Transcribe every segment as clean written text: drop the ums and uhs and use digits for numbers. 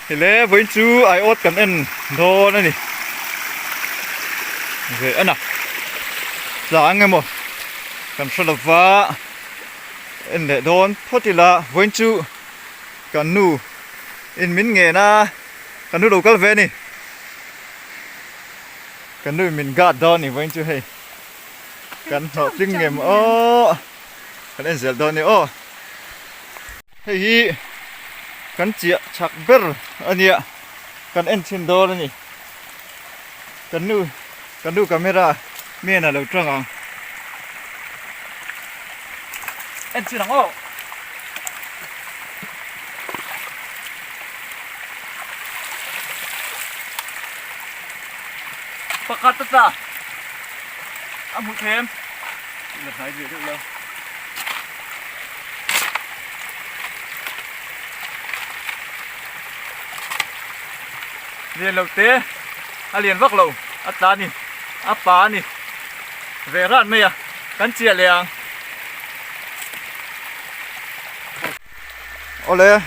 hele với chú ai ốt cần ăn đồ nữa nè về ăn à giờ anh em một cần sơ lập vá ăn để đón thoát thì là với chú cần nu in mình nghe na cần nu đầu cá về nè cần nu mình gạt đón nè với chú hay cần họ tiếng nghe mà cần ăn dẻo đón nè hey cần chia chặt bер anh ạ cần ăn trên đô này cần nu camera miền nào đâu trăng à ăn trên đó pakat ta ăn một thêm là thấy gì được đâu liền lộc té liền vác lầu ta nè pa nè về ra mày à cắn chia liền ole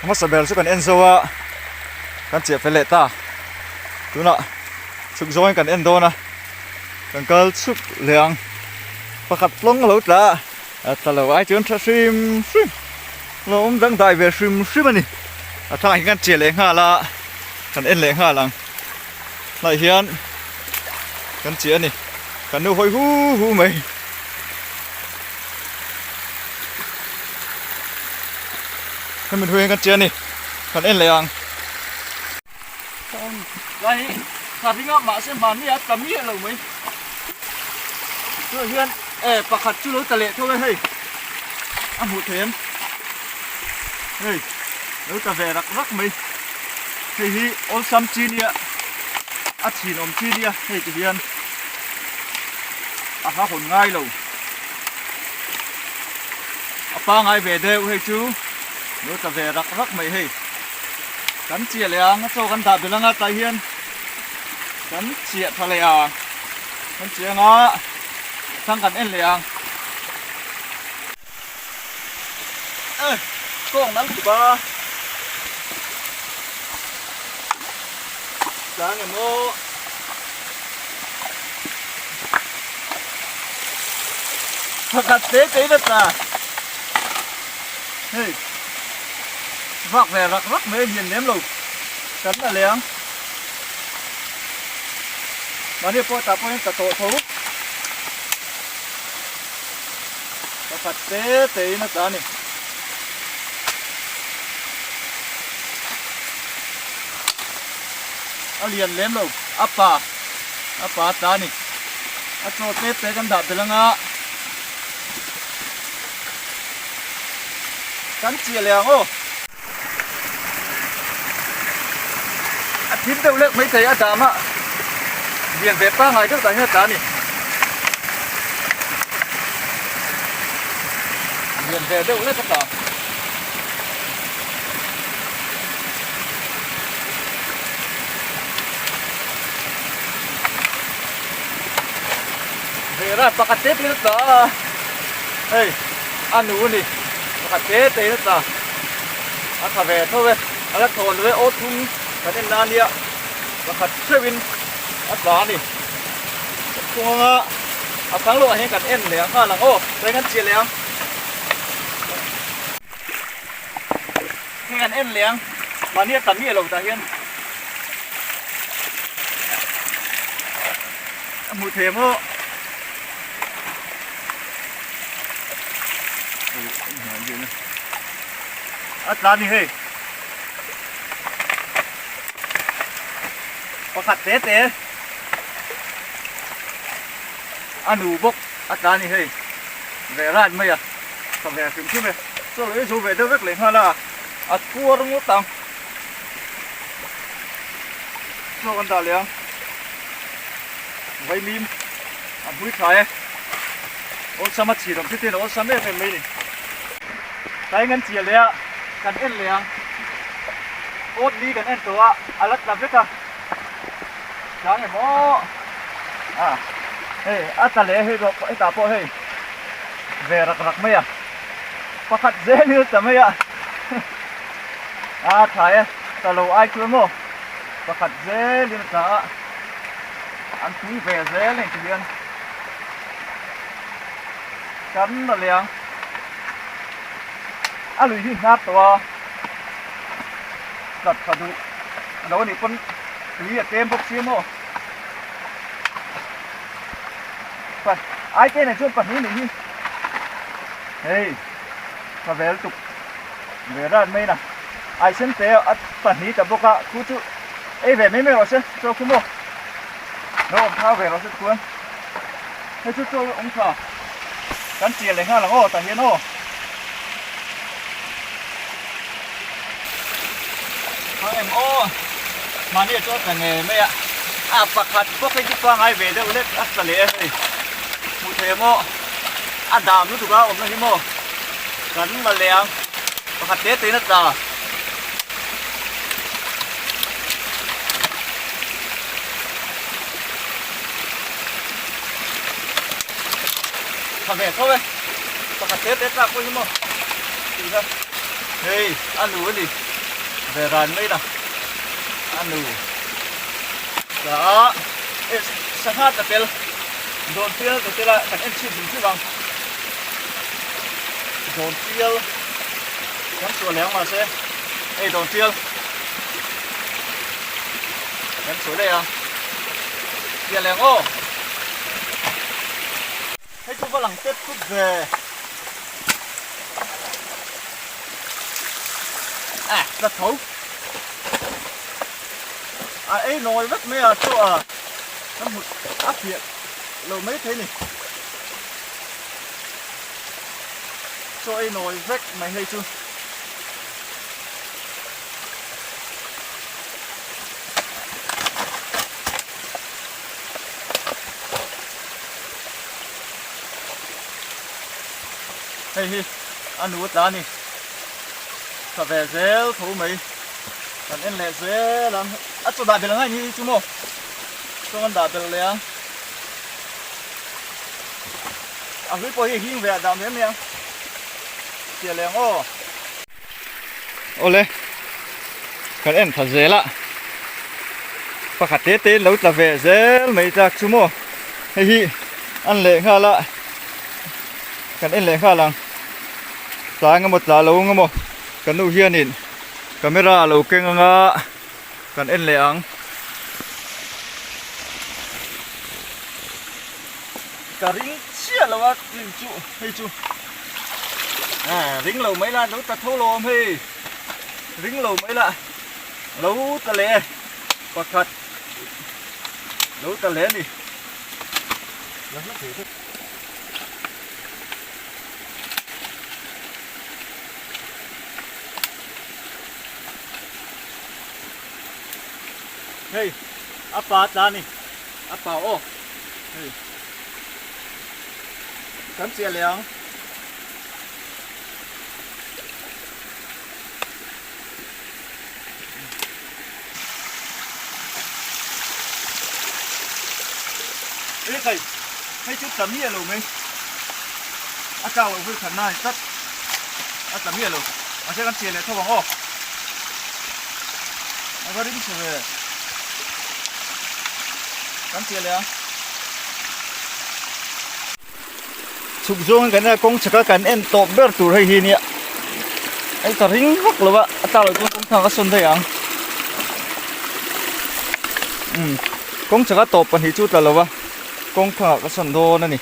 mà sao bây giờ còn Enzo à cắn chia phải lệ ta đúng nè sụp rối cần Enzo nè cần cơ sụp liền và khát lông lẩu ta ta lẩu ai chọn sim lẩu đang đại về sim anh thằng anh cắn chia liền ha là cần en lệ ha lằng lại hiện cần chia nè cần nu hồi hu mày cần mình huề cần chia nè cần en lệ lằng lại thà đi ngắm mã xem bàn này tầm như là mấy rồi hiện bạc hạt chú lối tà lệ thôi hey ăn hụt thêm hey lối tà về rắc mấy thì ôn xăm chi nia chín ôm chi nia thì cái hiền phá hồn ngay lâu pa ngay về đây hay chú nếu ta về rắc mấy hay cắn chia liền cho cắn đạp được là tay hiền cắn chia thà liền cắn chia ngã sang cắn en liền con nắm của ba sáng ngày mô thật là tế đất à hey vạc về rắc mấy nhìn ném lục cắn là léng mà đi po ta tổ thú thật tế nó ta này liền lém đâu apa ta ni cho tết kan đạp từ langa kan chia leng thím đâu lek mấy thầy đám á liền về ba ngày trước tại hết ta ni liền về đâu lek tất cả về ra pakat tết nữa ta hey ăn uống đi pakat tết nữa ta ăn thà về thôi ăn thôn với ô thun cái tên nan đi ạ pakat sevin ăn bá đi cùng sáng lộ hay cần em liền ha là đây ngăn chia liền ngăn em liền mà nia tắm nia lồng ta hiên mùi thèm hô ra đi hey pakat tete anu bốc ra đi hey về ra mấy à còn về phim chứ về rồi số về đâu rất liền ha là cua nó ngút tòng cho con tàu liền vây mìm mũi thái ôn sao mà chỉ đồng cái tiền ôn sao mấy phải mấy này cái ngân chỉ lẹ cần en lẹ ốt đi cần enตัวalat làm việc à sáng ngày mò hey ta lẹ hey rồi ta po hey về rắc mấy à phát dễ như thế mấy à thái ta lo ai chuan mo pakhat zelin ta an tui ve zelin ti hian kan la liang a lui hi ngat to lat phadu lo ni pon li a tem bok sim mo pa ai te này chuan pan ni hey ka vel tuk ve ran mai na ai sen te at pan ni ta boka ku chu ei ve mai mai ro se cho ku mo nó ông thao về nó sẽ cuốn thế chút cho ông thao cắn chìa lấy nga là ngô tại hiến hồ thằng em ô mà đi cho cả nghề mấy ạ à bạc hạt có cái chút quang ai về đâu lấy ắt cả lẽ này một thế mô à đàm nó tụi bao ông nó hiếm mô cắn là lẹng bạc hạt tết tới nó già thằng về thôi bạc hạt tết ra coi hiếm mô đi ra hey ăn đủ đi về ràn mấy nào ăn đủ đó sang hát tập pel đồn tiêu tập pel là cảnh em chịu chứ bằng đồn tiêu vẫn sửa léo mà xem đây đồn tiêu vẫn sửa đây à tiền léo ô thấy chúng có lằng tết cút về à rất thấu à ấy nồi vắt mấy à chỗ à nó một áp hiện lâu mấy thế này chỗ ấy nồi vắt mày hay chưa hay hi ăn nuốt đá nè cả về dễ thấu mấy còn em lẹ dễ lắm à chỗ đạp về là ngay như chú mô cho con đạp về là à với coi hình về đạp đến nè tiền lẹ ô lê còn em thật dễ lạ và khát tết tết lâu là về dễ mấy chắc chú mô hay hi ăn lẹ khá lạ còn em lẹ khá lắm giá ngâm một giá lâu ngâm một kan nu hian in camera lo keng anga kan en le ang ka ring chia lo a ring chu hei chu à ring lo mấy la lo ta thô lo hei ring lo mấy la lo ta le pakhat lo ta le ni lo nó thế hey apa tani apa oh hey kan chia liang ê thầy hay chút tấm hier luôn mấy à cao ở với thần này tất à tấm hier luôn à sẽ kan chia lại thôi bằng ô à có đi về cắn chia liền chụp zoom cái này cũng chỉ có cái em top bớt tụi hay hi nè anh ta ring hốc rồi vậy tao lại cũng thằng cái xuân đây à cũng chỉ có top phần hi chút là rồi vậy cũng thằng cái xuân đô nữa nè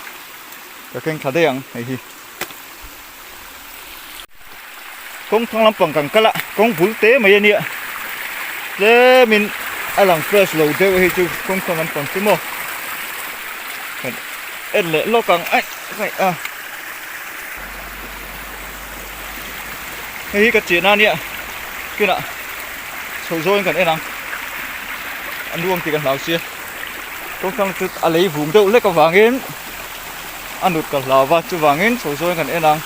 cái kênh thằng đây à hay hi cũng thằng làm bằng càng cái lạ cũng vui tế mấy nè để mình alang fresh lo de he chu kong kong an pang timo en le lo kang ai kai a hi ka chi na nia kina so zo kan enang an luang ti kan lau sia kong kong tu alei vum de le ka wangin anut ka lawa chu wangin so zo kan enang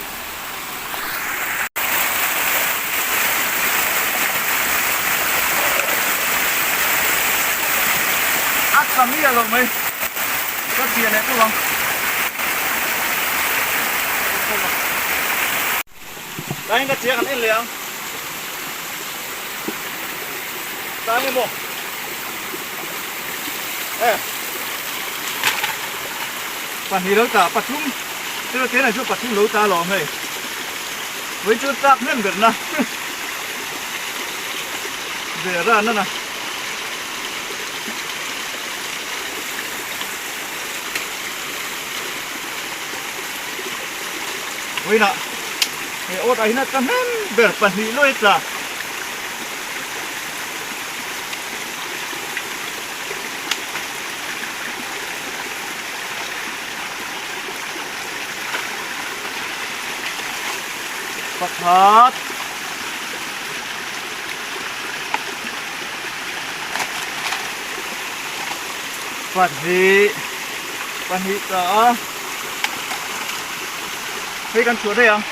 làm gì rồi mày có tiền này không đây cái tiền này liền ta nghe một bạn thì đâu cả bắt thúng tức là thế này cho bắt thúng lấu ta lò này với chưa tạc nên được nè về ra nữa nè với nè cái ô ấy nó căng hết về phần hí lôi ra Phật hết Phật hí đó thấy con chuột đây không?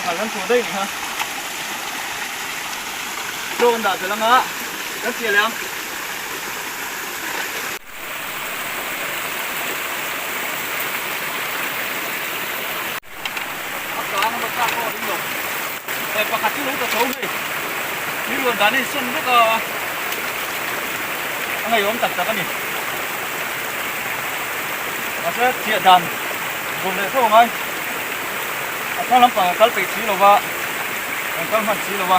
Phải con chuột đây hả? Cho con đạp từ lăng á con chia liền Pak kacil lu tahu ni. Ni lu dah ni sun lu ke. Angai om tak tak ni. Masa dia dan. Gom le so ngai. Apa lampang kal pe chi lo ba. Kal man chi lo ba.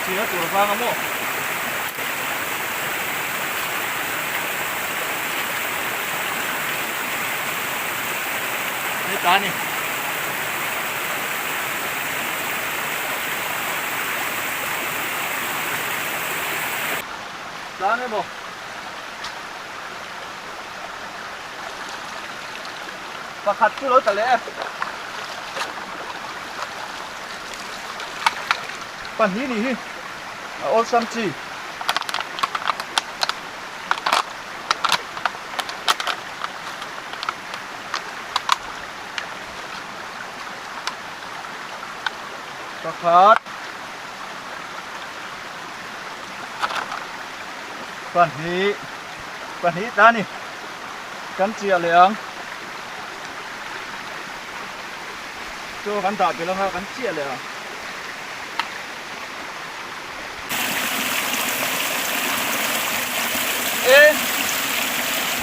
Chi lo tu ba ngamo. Ni ta ni. Đó này bộ và khát cứ lối tả lẽ phần hí nì ôn xăm chi và khát phần hí ta nè cắn chia liền cho cắn tạt thì nó cắn chia liền ê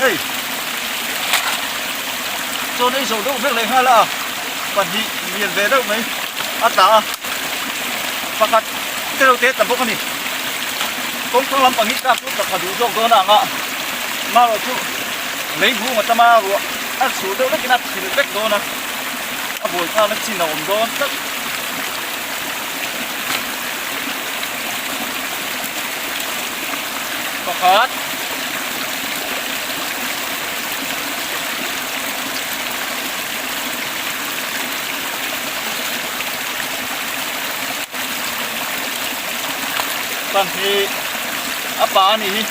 hey cho đây sầu đâu biết lấy hai là phần hí liền về đâu mấy ăn tả và cắt cái đầu tết tập bốc này công không làm bằng ít ta cũng tập đủ cho cơ nào ngạ mà rồi chú lấy vu mà ta mà rồi ăn số đâu đấy cái nát chỉ được cách đó nè buổi sao nó chỉ nồng đó tất và hết còn thì apa nih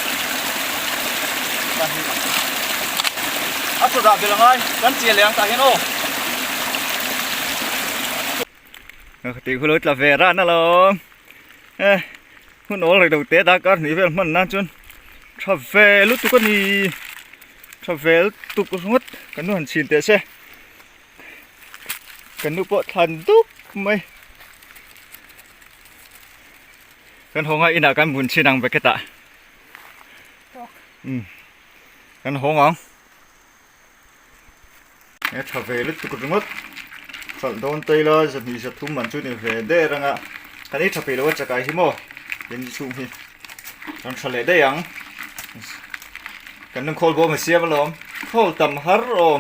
sudah bilang ay kan chia yang tak heno thì khu lối là về ra nó lo hun ổ lại đầu té ta có ní về mình nan chun trở về lúc tụi con đi trở về lúc tụi con mất cái nó hành xin té xe cái nó bộ thần đúc mày cái hồ ngay nào cái muốn xin năng về cái tạ cái hồ ngon trở về lúc tụi con mất phần đón tây lo giật nhị giật thum mình chút thì về đây rằng ạ cái này trở về đâu chắc cái gì mò đến chung thì còn trở lại đây ăn cái nông khô bò mà xia vào lom khô tầm hết rồi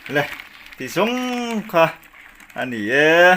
này thì sống kha anh ấy